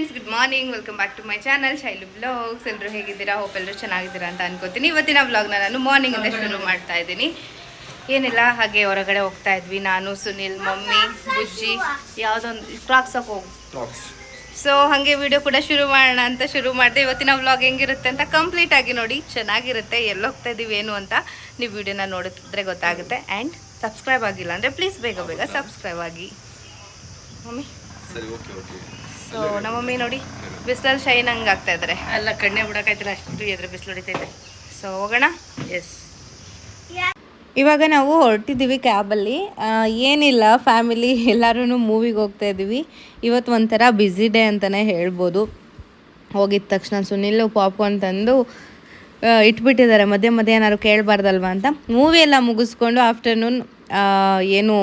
Friends, good morning. Welcome back to my channel Shailu vlogs. ಎಲ್ಲರೂ ಹೇಗಿದ್ದೀರಾ? Hope ಎಲ್ಲರೂ ಚೆನ್ನಾಗಿದ್ದೀರಾ ಅಂತ ಅನ್ಕೋತೀನಿ. ಇವತ್ತಿನ ವ್ಲಾಗ್ನ ನಾನು ಮಾರ್ನಿಂಗಿಂದ ಶುರು ಮಾಡ್ತಾ ಇದ್ದೀನಿ. ಏನಿಲ್ಲ, ಹಾಗೆ ಹೊರಗಡೆ ಹೋಗ್ತಾ ಇದ್ವಿ. ನಾನು, ಸುನಿಲ್, ಮಮ್ಮಿ, ಬುಜ್ಜಿ, ಯಾವುದೊಂದು ಕ್ರಾಕ್ಸ್ ಹೋಗಿ. ಸೊ ಹಾಗೆ ವಿಡಿಯೋ ಕೂಡ ಶುರು ಮಾಡೋಣ ಅಂತ ಶುರು ಮಾಡಿದೆ. ಇವತ್ತಿನ ವ್ಲಾಗ್ ಹೆಂಗಿರುತ್ತೆ ಅಂತ ಕಂಪ್ಲೀಟ್ ಆಗಿ ನೋಡಿ. ಚೆನ್ನಾಗಿರುತ್ತೆ. ಎಲ್ಲಿ ಹೋಗ್ತಾ ಇದ್ದೀವಿ ಏನು ಅಂತ ನೀವು ವಿಡಿಯೋನ ನೋಡಿದ್ರೆ ಗೊತ್ತಾಗುತ್ತೆ. ಆ್ಯಂಡ್ ಸಬ್ಸ್ಕ್ರೈಬ್ ಆಗಿಲ್ಲ ಅಂದರೆ ಪ್ಲೀಸ್ ಬೇಗ ಬೇಗ ಸಬ್ಸ್ಕ್ರೈಬ್ ಆಗಿ ಮಮ್ಮಿ. ಸೊ ನಮ್ಮ ಮಮ್ಮಿ ನೋಡಿ ಬಿಸಿಲಲ್ಲಿ ಶೈನ್ ಹಂಗೆ ಆಗ್ತಾ ಇದ್ದಾರೆ. ಎಲ್ಲ ಕಣ್ಣೆ ಬಿಡೋಕ್ಕಾಯ್ತಿಲ್ಲ, ಅಷ್ಟು ಎದುರು ಬಿಸಿಲು ಹೊಡಿತೈತೆ. ಸೊ ಹೋಗೋಣ. ಎಸ್, ಇವಾಗ ನಾವು ಹೊರಟಿದ್ದೀವಿ ಕ್ಯಾಬಲ್ಲಿ. ಏನಿಲ್ಲ, ಫ್ಯಾಮಿಲಿ ಎಲ್ಲರೂ ಮೂವಿಗೆ ಹೋಗ್ತಾ ಇದ್ದೀವಿ. ಇವತ್ತು ಒಂಥರ ಬ್ಯುಸಿ ಡೇ ಅಂತಲೇ ಹೇಳ್ಬೋದು. ಹೋಗಿದ ತಕ್ಷಣ ಸುನಿಲ್ ಪಾಪ್ಕಾರ್ನ್ ತಂದು ಇಟ್ಬಿಟ್ಟಿದ್ದಾರೆ. ಮಧ್ಯೆ ಮಧ್ಯೆ ಏನಾದ್ರು ಕೇಳಬಾರ್ದಲ್ವ ಅಂತ. ಮೂವಿ ಎಲ್ಲ ಮುಗಿಸ್ಕೊಂಡು ಆಫ್ಟರ್ನೂನ್ ಏನು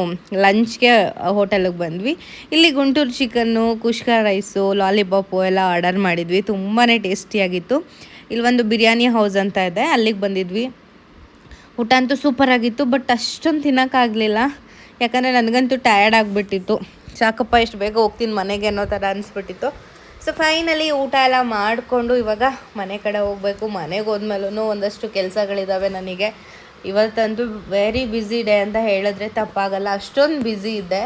ಲಂಚ್ಗೆ ಹೋಟೆಲಿಗೆ ಬಂದ್ವಿ. ಇಲ್ಲಿ ಗುಂಟೂರು ಚಿಕನ್ನು, ಕುಷ್ಕ ರೈಸು, ಲಾಲಿಪಾಪು ಎಲ್ಲ ಆರ್ಡರ್ ಮಾಡಿದ್ವಿ. ತುಂಬಾ ಟೇಸ್ಟಿಯಾಗಿತ್ತು. ಇಲ್ಲೊಂದು ಬಿರಿಯಾನಿ ಹೌಸ್ ಅಂತ ಇದೆ, ಅಲ್ಲಿಗೆ ಬಂದಿದ್ವಿ. ಊಟ ಅಂತೂ ಸೂಪರಾಗಿತ್ತು. ಬಟ್ ಅಷ್ಟೊಂದು ತಿನ್ನೋಕ್ಕಾಗಲಿಲ್ಲ, ಯಾಕಂದರೆ ನನಗಂತೂ ಟಯರ್ಡ್ ಆಗಿಬಿಟ್ಟಿತ್ತು. ಸಾಕಪ್ಪ, ಎಷ್ಟು ಬೇಗ ಹೋಗ್ತೀನಿ ಮನೆಗೆ ಅನ್ನೋ ಥರ ಅನಿಸ್ಬಿಟ್ಟಿತ್ತು. ಸೊ ಫೈನಲಿ ಊಟ ಎಲ್ಲ ಮಾಡಿಕೊಂಡು ಇವಾಗ ಮನೆ ಕಡೆ ಹೋಗಬೇಕು. ಮನೆಗೆ ಹೋದ್ಮೇಲೂ ಒಂದಷ್ಟು ಕೆಲಸಗಳಿದ್ದಾವೆ ನನಗೆ. ಇವತ್ತಂತೂ ವೆರಿ ಬ್ಯುಸಿ ಡೇ ಅಂತ ಹೇಳಿದ್ರೆ ತಪ್ಪಾಗಲ್ಲ, ಅಷ್ಟೊಂದು ಬ್ಯುಸಿ ಇದ್ದೆ.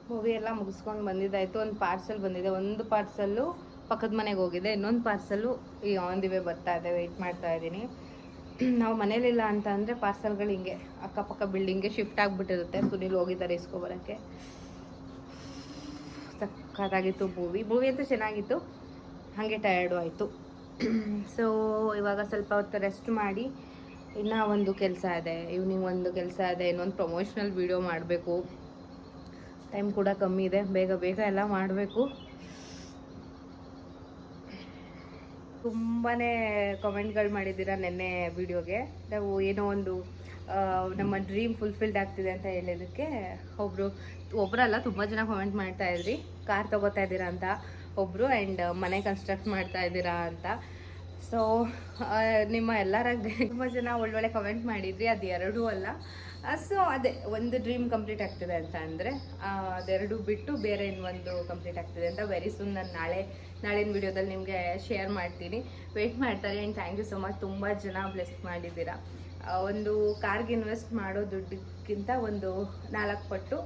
ಮೂವಿ ಎಲ್ಲ ಮುಗಿಸ್ಕೊಂಡು ಬಂದಿದ್ದಾಯಿತು. ಒಂದು ಪಾರ್ಸಲ್ ಬಂದಿದೆ. ಒಂದು ಪಾರ್ಸಲ್ಲು ಪಕ್ಕದ ಮನೆಗೆ ಹೋಗಿದೆ, ಇನ್ನೊಂದು ಪಾರ್ಸಲ್ಲು ಈ ಆನ್ ದಿ ವೇ ಬರ್ತಾ ಇದೆ. ವೆಯ್ಟ್ ಮಾಡ್ತಾ ಇದ್ದೀನಿ. ನಾವು ಮನೇಲಿಲ್ಲ ಅಂತ ಅಂದರೆ ಪಾರ್ಸಲ್ಗಳು ಹಿಂಗೆ ಅಕ್ಕಪಕ್ಕ ಬಿಲ್ಡಿಂಗ್ಗೆ ಶಿಫ್ಟ್ ಆಗಿಬಿಟ್ಟಿರುತ್ತೆ. ಸುನಿಲ್ ಹೋಗಿದ್ದಾರೆ ಇಸ್ಕೊಬರೋಕ್ಕೆ. ಸಕ್ಕತ್ತಾಗಿತ್ತು ಮೂವಿ ಅಂತೂ ಚೆನ್ನಾಗಿತ್ತು. ಹಾಗೆ ಟಯರ್ಡು ಆಯಿತು. ಸೊ ಇವಾಗ ಸ್ವಲ್ಪ ಹೊತ್ತು ರೆಸ್ಟ್ ಮಾಡಿ ಇನ್ನೂ ಒಂದು ಕೆಲಸ ಇದೆ, ಈವ್ನಿಂಗ್ ಒಂದು ಕೆಲಸ ಇದೆ. ಇನ್ನೊಂದು ಪ್ರಮೋಷನಲ್ ವೀಡಿಯೋ ಮಾಡಬೇಕು. ಟೈಮ್ ಕೂಡ ಕಮ್ಮಿ ಇದೆ, ಬೇಗ ಬೇಗ ಎಲ್ಲ ಮಾಡಬೇಕು. ತುಂಬಾ ಕಮೆಂಟ್ಗಳು ಮಾಡಿದ್ದೀರಾ ನೆನ್ನೆ ವಿಡಿಯೋಗೆ. ನಾವು ಏನೋ ಒಂದು ನಮ್ಮ ಡ್ರೀಮ್ ಫುಲ್ಫಿಲ್ಡ್ ಆಗ್ತಿದೆ ಅಂತ ಹೇಳಿದ್ದಕ್ಕೆ ಒಬ್ಬರಲ್ಲ ತುಂಬ ಜನ ಕಮೆಂಟ್ ಮಾಡ್ತಾ ಇದ್ರಿ. ಕಾರ್ ತೊಗೋತಾ ಇದ್ದೀರಾ ಅಂತ ಒಬ್ಬರು, ಆ್ಯಂಡ್ ಮನೆ ಕನ್ಸ್ಟ್ರಕ್ಟ್ ಮಾಡ್ತಾ ಇದ್ದೀರಾ ಅಂತ. ಸೊ ನಿಮ್ಮ ಎಲ್ಲರಾಗ ತುಂಬ ಜನ ಒಳ್ಳೊಳ್ಳೆ ಕಮೆಂಟ್ ಮಾಡಿದ್ರಿ. ಅದು ಎರಡೂ ಅಲ್ಲ. ಸೊ ಅದೇ ಒಂದು ಡ್ರೀಮ್ ಕಂಪ್ಲೀಟ್ ಆಗ್ತಿದೆ ಅಂತ ಅಂದರೆ ಅದೆರಡು ಬಿಟ್ಟು ಬೇರೆ ಇನ್ನೊಂದು ಕಂಪ್ಲೀಟ್ ಆಗ್ತಿದೆ ಅಂತ ವೆರಿ ಸೂನ್ ನಾನು ನಾಳಿನ ವಿಡಿಯೋದಲ್ಲಿ ನಿಮಗೆ ಶೇರ್ ಮಾಡ್ತೀನಿ. ವೆಯ್ಟ್ ಮಾಡ್ತಾರೆ. And thank you so much. ತುಂಬ ಜನ ಬ್ಲೆಸ್ ಮಾಡಿದ್ದೀರಾ. ಒಂದು ಕಾರ್ಗೆ ಇನ್ವೆಸ್ಟ್ ಮಾಡೋ ದುಡ್ಡಕ್ಕಿಂತ ಒಂದು 4 ಪಟ್ಟು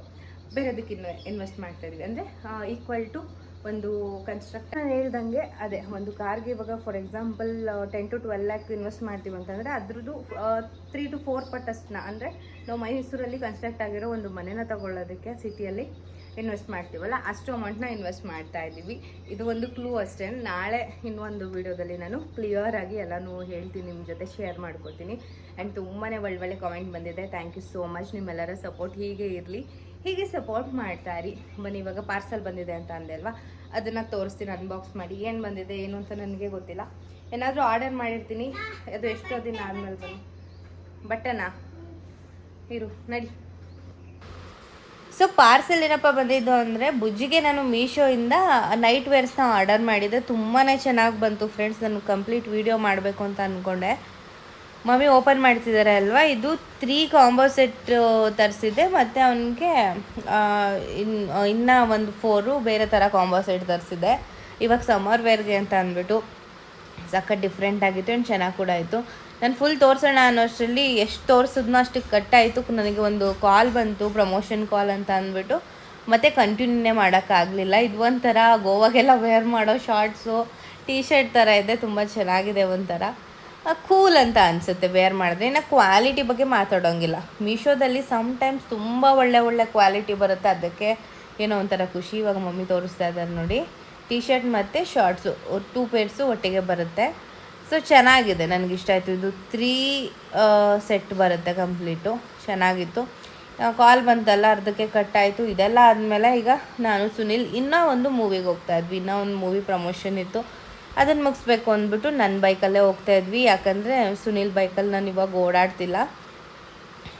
ಬೇರೆದಕ್ಕೆ ಇನ್ವೆಸ್ಟ್ ಮಾಡ್ತಾಯಿದ್ವಿ. ಅಂದರೆ ಈಕ್ವಲ್ ಟು ಒಂದು ಕನ್ಸ್ಟ್ರಕ್ಟ್ ಹೇಳ್ದಂಗೆ. ಅದೇ ಒಂದು ಕಾರ್ಗೆ ಇವಾಗ for example 10 to 12 lac invest ಮಾಡ್ತೀವಿ ಅಂತಂದರೆ ಅದ್ರದ್ದು 3 to 4 ಪಟ್ಟಷ್ಟನ್ನ, ಅಂದರೆ ನಾವು ಮೈಸೂರಲ್ಲಿ ಕನ್ಸ್ಟ್ರಕ್ಟ್ ಆಗಿರೋ ಒಂದು ಮನೆನ ತಗೊಳ್ಳೋದಕ್ಕೆ ಸಿಟಿಯಲ್ಲಿ ಇನ್ವೆಸ್ಟ್ ಮಾಡ್ತೀವಲ್ಲ, ಅಷ್ಟು ಅಮೌಂಟ್ನ ಇನ್ವೆಸ್ಟ್ ಮಾಡ್ತಾ ಇದ್ದೀವಿ. ಇದು ಒಂದು ಕ್ಲೂ ಅಷ್ಟೇ. ನಾಳೆ ಇನ್ನೊಂದು ವಿಡಿಯೋದಲ್ಲಿ ನಾನು ಕ್ಲಿಯರಾಗಿ ಎಲ್ಲನೂ ಹೇಳ್ತೀನಿ, ನಿಮ್ಮ ಜೊತೆ ಶೇರ್ ಮಾಡ್ಕೋತೀನಿ. ಆ್ಯಂಡ್ ತುಂಬಾ ಒಳ್ಳೊಳ್ಳೆ ಕಾಮೆಂಟ್ ಬಂದಿದೆ. Thank you so much. ನಿಮ್ಮೆಲ್ಲರ ಸಪೋರ್ಟ್ ಹೀಗೆ ಇರಲಿ, ಹೀಗೆ ಸಪೋರ್ಟ್ ಮಾಡ್ತಾಯಿರಿ. ಬನ್ನಿ, ಇವಾಗ ಪಾರ್ಸಲ್ ಬಂದಿದೆ ಅಂತ ಅಂದೆ ಅಲ್ವಾ, ಅದನ್ನು ತೋರಿಸ್ತೀನಿ ಅನ್ಬಾಕ್ಸ್ ಮಾಡಿ. ಏನು ಬಂದಿದೆ ಏನು ಅಂತ ನನಗೆ ಗೊತ್ತಿಲ್ಲ. ಏನಾದರೂ ಆರ್ಡರ್ ಮಾಡಿರ್ತೀನಿ, ಅದು ಎಷ್ಟೋ ದಿನ ಆದಮೇಲೆ ಬನ್ನಿ. ಬಟ್ಟನಾ ಇರು ನಡಿ. ಸೊ ಪಾರ್ಸೆಲ್ ಏನಪ್ಪ ಬಂದಿದ್ದು ಅಂದರೆ ಬುಜ್ಜಿಗೆ ನಾನು ಮೀಶೋಯಿಂದ ನೈಟ್ ವೇರ್ಸ್ನ ಆರ್ಡರ್ ಮಾಡಿದ್ದೆ. ತುಂಬಾ ಚೆನ್ನಾಗಿ ಬಂತು ಫ್ರೆಂಡ್ಸ್. ನಾನು ಕಂಪ್ಲೀಟ್ ವೀಡಿಯೋ ಮಾಡಬೇಕು ಅಂತ ಅಂದ್ಕೊಂಡೆ. ಮಮ್ಮಿ ಓಪನ್ ಮಾಡ್ತಿದ್ದಾರೆ ಅಲ್ವಾ. ಇದು 3 ಕಾಂಬೋ ಸೆಟ್ ತರಿಸಿದ್ದೆ, ಮತ್ತು ಅವನಿಗೆ ಇನ್ನೂ ಒಂದು 4 ಬೇರೆ ಥರ ಕಾಂಬೋ ಸೆಟ್ ತರಿಸಿದ್ದೆ. ಇವಾಗ ಸಮ್ಮರ್ ವೇರ್ಗೆ ಅಂತ ಅಂದ್ಬಿಟ್ಟು ಸಖತ್ ಡಿಫ್ರೆಂಟ್ ಆಗಿತ್ತು. ಆ್ಯಂಡ್ ಚೆನ್ನಾಗಿ ಕೂಡ ಆಯಿತು. ನಾನು ಫುಲ್ ತೋರಿಸೋಣ ಅನ್ನೋಷ್ಟರಲ್ಲಿ ಎಷ್ಟು ತೋರಿಸಿದ್ನೋ ಅಷ್ಟಕ್ಕೆ ಕಟ್ಟಾಯಿತು. ನನಗೆ ಒಂದು ಕಾಲ್ ಬಂತು, ಪ್ರಮೋಷನ್ ಕಾಲ್ ಅಂತ ಅಂದ್ಬಿಟ್ಟು, ಮತ್ತು ಕಂಟಿನ್ಯೂನೇ ಮಾಡೋಕ್ಕಾಗಲಿಲ್ಲ. ಇದು ಒಂಥರ ಗೋವಾಗೆಲ್ಲ ವೇರ್ ಮಾಡೋ ಶಾರ್ಟ್ಸು ಟೀ ಶರ್ಟ್ ಥರ ಇದೆ. ತುಂಬ ಚೆನ್ನಾಗಿದೆ, ಒಂಥರ ಕೂಲ್ ಅಂತ ಅನಿಸುತ್ತೆ ವೇರ್ ಮಾಡಿದ್ರೆ. ಇನ್ನು ಕ್ವಾಲಿಟಿ ಬಗ್ಗೆ ಮಾತಾಡೋಂಗಿಲ್ಲ. ಮೀಶೋದಲ್ಲಿ ಸಮ್ಟೈಮ್ಸ್ ತುಂಬ ಒಳ್ಳೆ ಕ್ವಾಲಿಟಿ ಬರುತ್ತೆ, ಅದಕ್ಕೆ ಏನೋ ಒಂಥರ ಖುಷಿ. ಇವಾಗ ಮಮ್ಮಿ ತೋರಿಸ್ತಾ ಇದ್ದಾರೆ ನೋಡಿ, ಟೀ ಶರ್ಟ್ ಮತ್ತು ಶಾರ್ಟ್ಸು 2 ಪೇರ್ಸು ಒಟ್ಟಿಗೆ ಬರುತ್ತೆ. ಸೊ ಚೆನ್ನಾಗಿದೆ, ನನಗಿಷ್ಟ ಆಯಿತು. ಇದು 3 ಸೆಟ್ ಬರುತ್ತೆ ಕಂಪ್ಲೀಟು. ಚೆನ್ನಾಗಿತ್ತು. ಕಾಲ್ ಬಂತಲ್ಲ, ಅರ್ಧಕ್ಕೆ ಕಟ್ಟಾಯಿತು. ಇದೆಲ್ಲ ಆದಮೇಲೆ ಈಗ ನಾನು ಸುನಿಲ್ ಇನ್ನೂ ಒಂದು ಮೂವಿಗೆ ಹೋಗ್ತಾಯಿದ್ವಿ. ಇನ್ನೂ ಒಂದು ಮೂವಿ ಪ್ರಮೋಷನ್ ಇತ್ತು, ಅದನ್ನು ಮುಗಿಸ್ಬೇಕು ಅಂದ್ಬಿಟ್ಟು ನನ್ನ ಬೈಕಲ್ಲೇ ಹೋಗ್ತಾಯಿದ್ವಿ. ಯಾಕಂದರೆ ಸುನಿಲ್ ಬೈಕಲ್ಲಿ ನಾನು ಇವಾಗ ಓಡಾಡ್ತಿಲ್ಲ.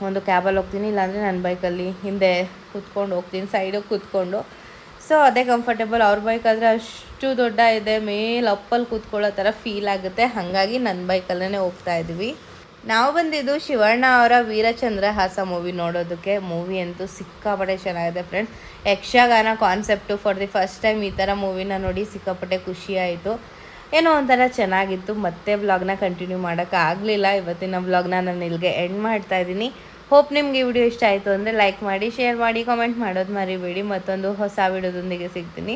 ಒಂದು ಕ್ಯಾಬಲ್ಲಿ ಹೋಗ್ತೀನಿ, ಇಲ್ಲಾಂದರೆ ನನ್ನ ಬೈಕಲ್ಲಿ ಹಿಂದೆ ಕೂತ್ಕೊಂಡು ಹೋಗ್ತೀನಿ, ಸೈಡಿಗೆ ಕೂತ್ಕೊಂಡು. ಸೊ ಅದೇ ಕಂಫರ್ಟೇಬಲ್. ಅವ್ರ ಬೈಕ್ ಆದರೆ ಅಷ್ಟು ದೊಡ್ಡ ಇದೆ, ಮೇಲೆ ಅಪ್ಪಲ್ಲಿ ಕೂತ್ಕೊಳ್ಳೋ ಥರ ಫೀಲ್ ಆಗುತ್ತೆ. ಹಾಗಾಗಿ ನನ್ನ ಬೈಕಲ್ಲೇ ಹೋಗ್ತಾಯಿದ್ವಿ. ನಾವು ಬಂದಿದ್ದು ಶಿವಣ್ಣ ಅವರ ವೀರಚಂದ್ರಹಾಸ ಮೂವಿ ನೋಡೋದಕ್ಕೆ. ಮೂವಿ ಅಂತೂ ಸಿಕ್ಕಾಪಟ್ಟೆ ಚೆನ್ನಾಗಿದೆ friends. Yakshagana concept for the first time ಈ ಥರ ಮೂವಿನ ನೋಡಿ ಸಿಕ್ಕಾಪಟ್ಟೆ ಖುಷಿ ಆಯಿತು. ಏನೋ ಒಂಥರ ಚೆನ್ನಾಗಿತ್ತು. ಮತ್ತೆ ವ್ಲಾಗ್ನ ಕಂಟಿನ್ಯೂ ಮಾಡೋಕ್ಕಾಗಲಿಲ್ಲ. ಇವತ್ತಿನ ವ್ಲಾಗ್ನ ನಾನು ಇಲ್ಲಿಗೆ ಎಂಡ್ ಮಾಡ್ತಾಯಿದ್ದೀನಿ. ಹೋಪ್ ನಿಮಗೆ ಈ ವಿಡಿಯೋ ಇಷ್ಟ ಆಯಿತು ಅಂದರೆ ಲೈಕ್ ಮಾಡಿ, ಶೇರ್ ಮಾಡಿ, ಕಾಮೆಂಟ್ ಮಾಡೋದು ಮರಿಬೇಡಿ. ಮತ್ತೊಂದು ಹೊಸ ವಿಡಿಯೋದೊಂದಿಗೆ ಸಿಗ್ತೀನಿ.